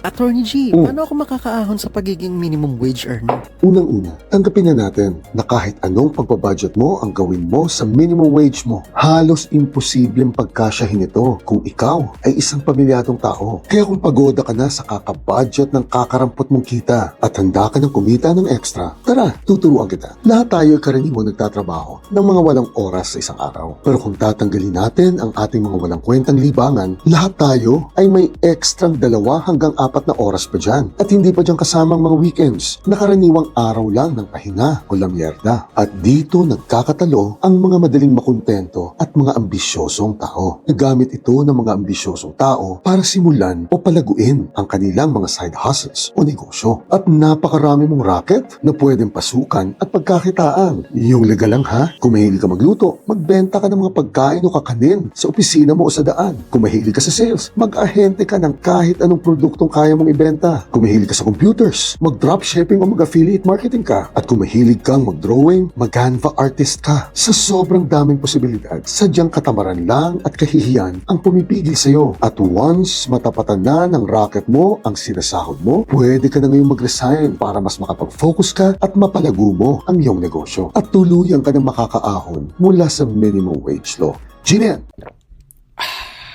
Attorney G, paano ako makakaahon sa pagiging minimum wage earner? Unang-una, tanggapin na natin na kahit anong pagbabudget mo ang gawin mo sa minimum wage mo, halos imposibleng pagkasyahin ito kung ikaw ay isang pamilyadong tao. Kaya kung pagoda ka na sa kakabudget ng kakarampot mong kita at handa ka ng kumita ng extra, tara, tuturuan kita. Lahat tayo ay karaniwang nagtatrabaho ng mga walang oras sa isang araw. Pero kung tatanggalin natin ang ating mga walang kwentang libangan, lahat tayo ay may ekstrang 2 hanggang 4 na oras pa dyan. At hindi pa dyan kasamang mga weekends na karaniwang araw lang ng pahinga o lamyerda. At dito nagkakatalo ang mga madaling makontento at mga ambisyosong tao. Nagamit ito ng mga ambisyosong tao para simulan o palaguin ang kanilang mga side hustles o negosyo. At napakarami mong racket na pwedeng pasukan at pagkakitaan. Yung legal lang ha, kung mahilig ka magluto, magbenta ka ng mga pagkain o kakanin sa opisina mo o sa daan. Kung mahilig ka sa sales, mag-ahente ka ng kahit anong produktong kaya mong ibenta. Kung mahilig ka sa computers, mag-dropshipping o mag-affiliate marketing ka. At kung mahilig kang mag-drawing, mag-Canva artist ka. Sa sobrang daming posibilidad, sadyang katamaran lang at kahihiyan ang pumipigil sa'yo. At once matapatan na ng racket mo ang sinasahod mo, pwede ka na ngayong mag-resign para mas makapag-focus ka at mapalago mo ang iyong negosyo. At tuluyan ka na makakaahon mula sa minimum wage law. Ginian!